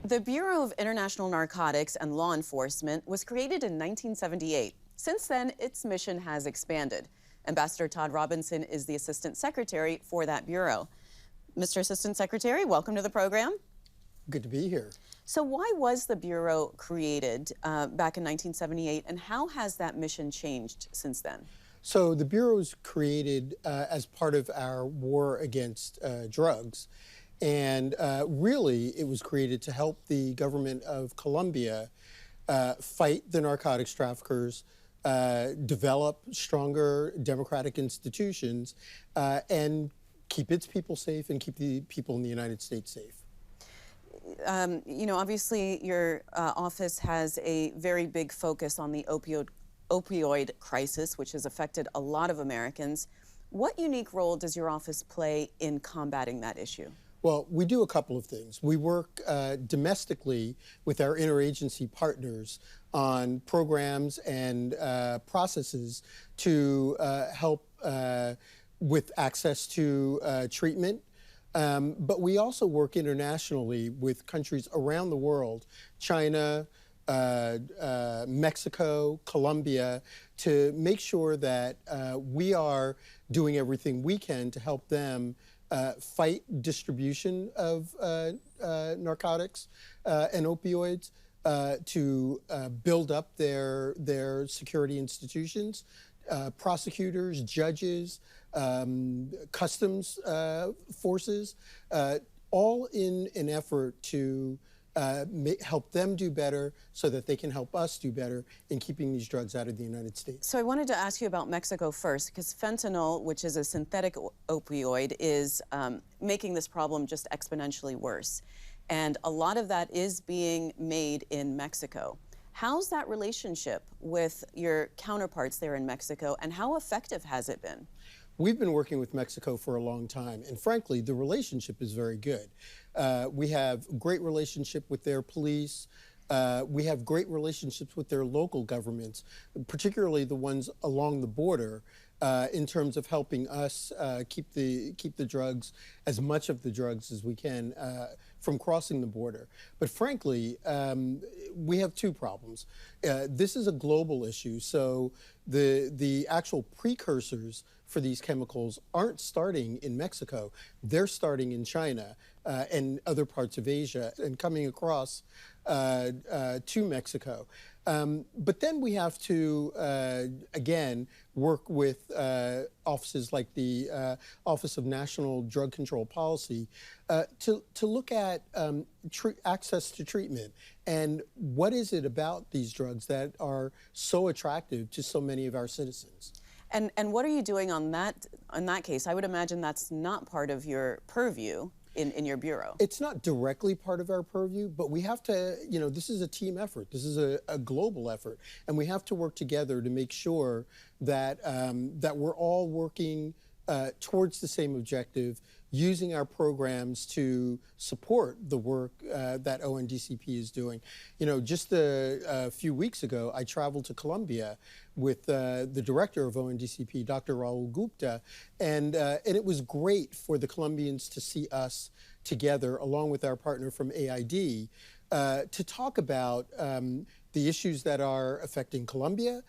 The Bureau of International Narcotics and Law Enforcement was created in 1978. Since then, its mission has expanded. Ambassador Todd Robinson is the Assistant Secretary for that bureau. Mr. Assistant Secretary, welcome to the program. Good to be here. So why was the Bureau created back in 1978, and how has that mission changed since then? So the Bureau was created as part of our war against drugs. And really, it was created to help the government of Colombia fight the narcotics traffickers, develop stronger democratic institutions, and keep its people safe and keep the people in the United States safe. You know, obviously, your office has a very big focus on the opioid crisis, which has affected a lot of Americans. What unique role does your office play in combating that issue? Well, we do a couple of things. We work domestically with our interagency partners on programs and processes to help with access to treatment. But we also work internationally with countries around the world, China, Mexico, Colombia, to make sure that we are doing everything we can to help them fight distribution of narcotics and opioids, to build up their security institutions, prosecutors, judges, customs forces, all in an effort to help them do better so that they can help us do better in keeping these drugs out of the United States. So I wanted to ask you about Mexico first, because fentanyl, which is a synthetic opioid, is making this problem just exponentially worse. And a lot of that is being made in Mexico. How's that relationship with your counterparts there in Mexico, and how effective has it been? We've been working with Mexico for a long time, and frankly, the relationship is very good. We have a great relationship with their police. We have great relationships with their local governments, particularly the ones along the border, in terms of helping us keep the drugs, as much of the drugs as we can, from crossing the border. But frankly, we have two problems. This is a global issue, so the actual precursors for these chemicals aren't starting in Mexico. They're starting in China and other parts of Asia and coming across to Mexico. But then we have to, again, work with offices like the Office of National Drug Control Policy to look at access to treatment and what is it about these drugs that are so attractive to so many of our citizens. And what are you doing on that case? I would imagine that's not part of your purview in your bureau. It's not directly part of our purview, but we have to, you know, this is a team effort. This is a global effort, and we have to work together to make sure that that we're all working towards the same objective, using our programs to support the work that ONDCP is doing. You know, just a few weeks ago, I traveled to Colombia with the director of ONDCP, Dr. Raul Gupta, and it was great for the Colombians to see us together, along with our partner from AID, to talk about the issues that are affecting Colombia,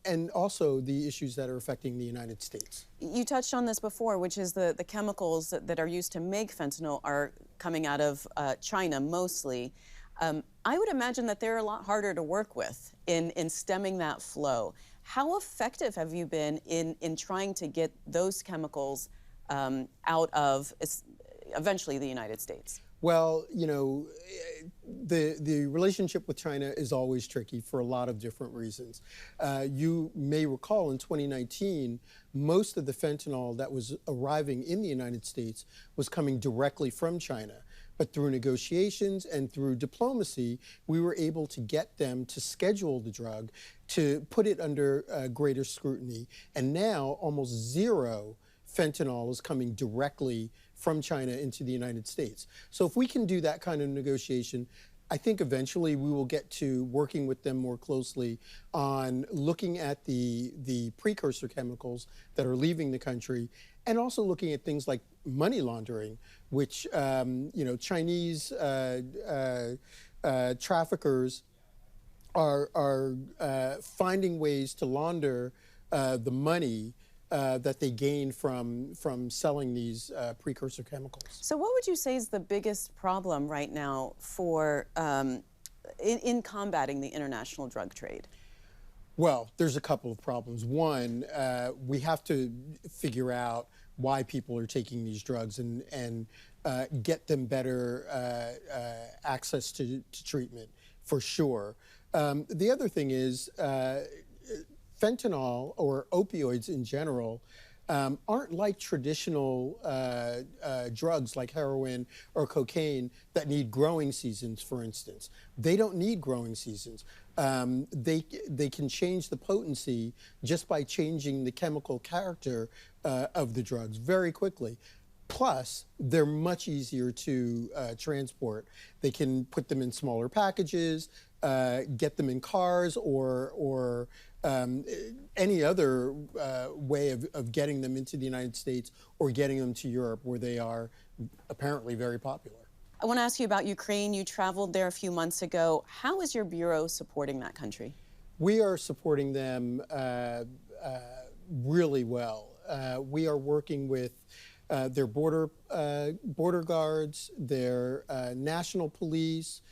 and also the issues that are affecting the United States. You touched on this before, which is the chemicals that are used to make fentanyl are coming out of China mostly. I would imagine that they're a lot harder to work with in stemming that flow. How effective have you been in trying to get those chemicals out of eventually the United States? Well, you know, the relationship with China is always tricky for a lot of different reasons. You may recall in 2019, most of the fentanyl that was arriving in the United States was coming directly from China. But through negotiations and through diplomacy, we were able to get them to schedule the drug, to put it under greater scrutiny. And now almost zero fentanyl is coming directly from China into the United States. So if we can do that kind of negotiation, I think eventually we will get to working with them more closely on looking at the precursor chemicals that are leaving the country and also looking at things like money laundering, which Chinese traffickers are finding ways to launder the money that they gain from selling these precursor chemicals. So what would you say is the biggest problem right now for in combating the international drug trade? Well, there's a couple of problems. One, we have to figure out why people are taking these drugs and get them better access to treatment, for sure. The other thing is fentanyl or opioids in general aren't like traditional drugs like heroin or cocaine that need growing seasons, for instance. They don't need growing seasons. They can change the potency just by changing the chemical character of the drugs very quickly. Plus, they're much easier to transport. They can put them in smaller packages, get them in cars, or any other way of getting them into the United States or getting them to Europe, where they are apparently very popular. I want to ask you about Ukraine. You traveled there a few months ago. How is your bureau supporting that country? We are supporting them really well. We are working with their border guards, their national police.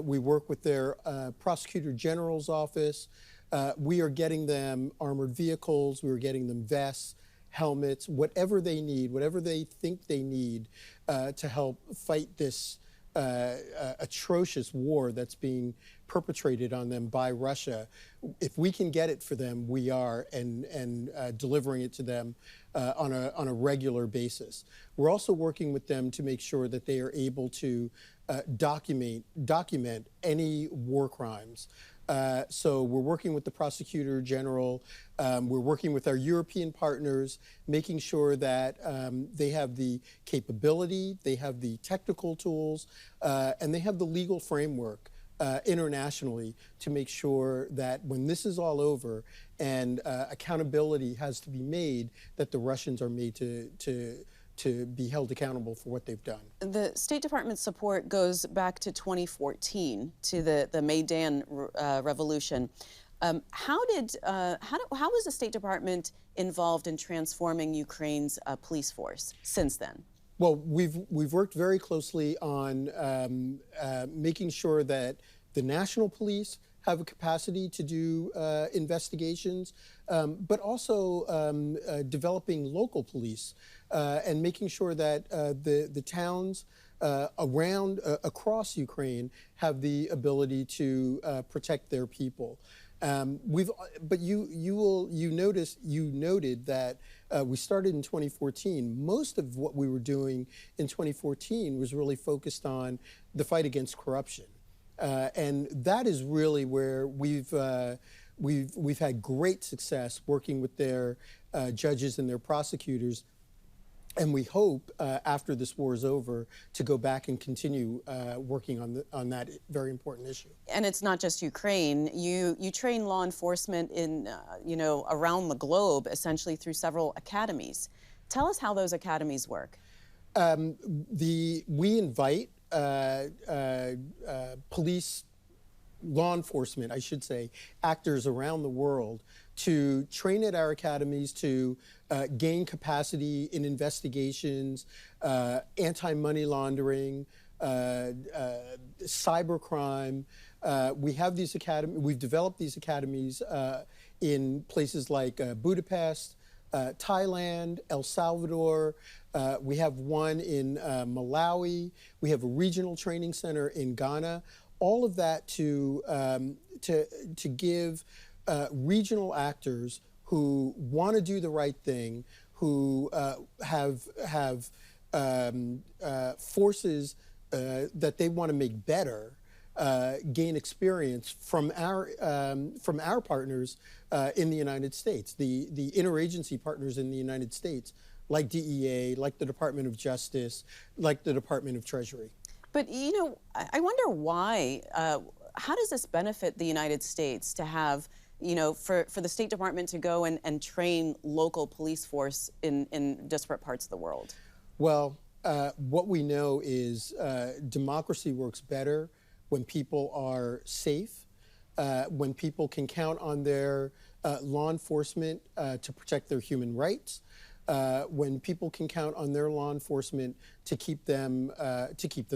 We work with their prosecutor general's office. We are getting them armored vehicles. We are getting them vests, helmets, whatever they need, whatever they think they need to help fight this atrocious war that's being perpetrated on them by Russia. If we can get it for them, we are, and delivering it to them on a regular basis. We're also working with them to make sure that they are able to document any war crimes. So we're working with the prosecutor general, we're working with our European partners, making sure that they have the capability, they have the technical tools, and they have the legal framework internationally to make sure that when this is all over and accountability has to be made, that the Russians are made to be held accountable for what they've done. The State Department's support goes back to 2014, to the Maidan revolution. How was the State Department involved in transforming Ukraine's police force since then? Well, we've worked very closely on making sure that the national police have a capacity to do investigations, but also developing local police and making sure that the towns across Ukraine have the ability to protect their people. But you noted that we started in 2014. Most of what we were doing in 2014 was really focused on the fight against corruption. And that is really where we've had great success working with their judges and their prosecutors. And we hope, after this war is over, to go back and continue working on that very important issue. And it's not just Ukraine. You train law enforcement in around the globe, essentially through several academies. Tell us how those academies work. We invite police, law enforcement, I should say, actors around the world to train at our academies to gain capacity in investigations, anti-money laundering, cybercrime. We have these academies. We've developed these academies in places like Budapest, Thailand, El Salvador. We have one in Malawi. We have a regional training center in Ghana. All of that to give regional actors who want to do the right thing, who have forces that they want to make better, gain experience from our partners in the United States, the interagency partners in the United States, like DEA, like the Department of Justice, like the Department of Treasury. But I wonder why. How does this benefit the United States to have for the State Department to go and train local police force in disparate parts of the world? Well, what we know is democracy works better when people are safe, when people can count on their law enforcement to protect their human rights, when people can count on their law enforcement to keep them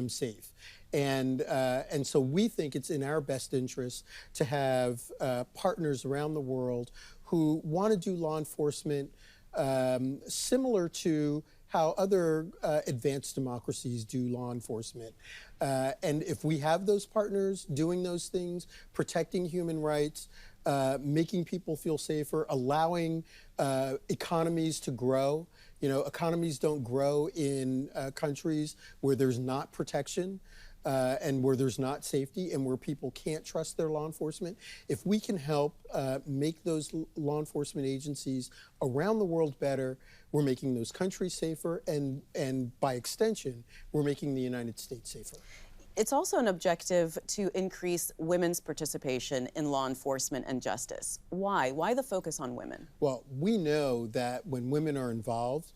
safe. And so we think it's in our best interest to have partners around the world who want to do law enforcement similar to how other advanced democracies do law enforcement. And if we have those partners doing those things, protecting human rights, making people feel safer, allowing economies to grow. Economies don't grow in countries where there's not protection and where there's not safety and where people can't trust their law enforcement. If we can help make those law enforcement agencies around the world better, we're making those countries safer, and by extension, we're making the United States safer. It's also an objective to increase women's participation in law enforcement and justice. Why? Why the focus on women? Well, we know that when women are involved,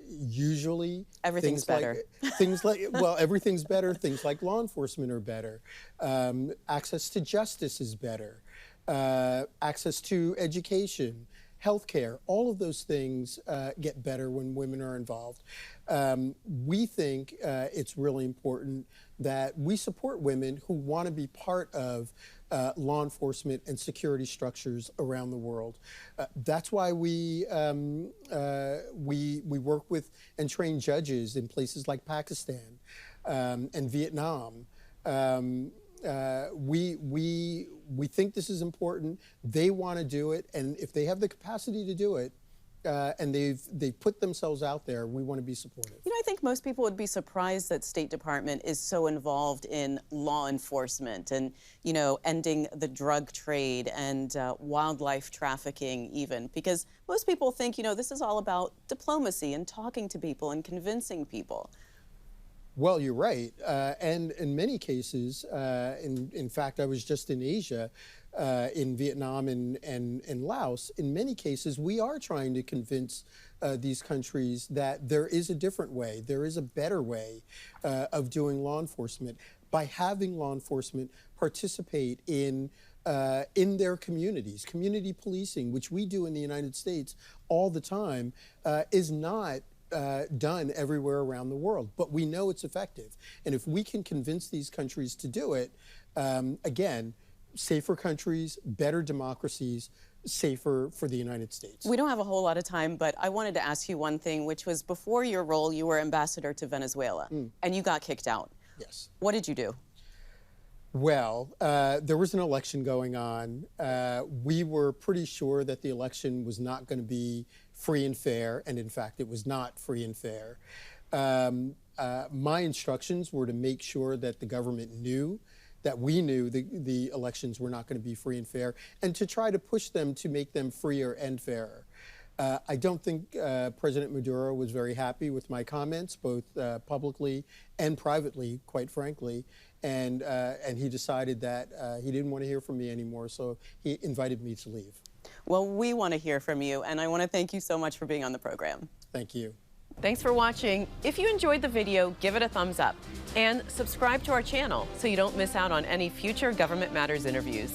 usually everything's better. Everything's better. Things like law enforcement are better. Access to justice is better. Access to education, healthcare, all of those things get better when women are involved. We think it's really important that we support women who want to be part of law enforcement and security structures around the world. That's why we work with and train judges in places like Pakistan and Vietnam. We think this is important. They want to do it, and if they have the capacity to do it, and they've put themselves out there, we want to be supportive. I think most people would be surprised that State Department is so involved in law enforcement and, ending the drug trade and wildlife trafficking even, because most people think, this is all about diplomacy and talking to people and convincing people. Well, you're right. And in many cases, in fact, I was just in Asia, in Vietnam and Laos. In many cases, we are trying to convince these countries that there is a different way, there is a better way of doing law enforcement. By having law enforcement participate in their communities. Community policing, which we do in the United States all the time, is not done everywhere around the world, but we know it's effective. And if we can convince these countries to do it, again, safer countries, better democracies, safer for the United States. We don't have a whole lot of time, but I wanted to ask you one thing, which was before your role, you were ambassador to Venezuela, and you got kicked out. Yes. What did you do? Well, there was an election going on. We were pretty sure that the election was not going to be free and fair, and in fact, it was not free and fair. My instructions were to make sure that the government knew that we knew the elections were not going to be free and fair, and to try to push them to make them freer and fairer. I don't think President Maduro was very happy with my comments, both publicly and privately, quite frankly, and he decided that he didn't want to hear from me anymore, so he invited me to leave. Well, we want to hear from you, and I want to thank you so much for being on the program. Thank you. Thanks for watching. If you enjoyed the video, give it a thumbs up and subscribe to our channel so you don't miss out on any future Government Matters interviews.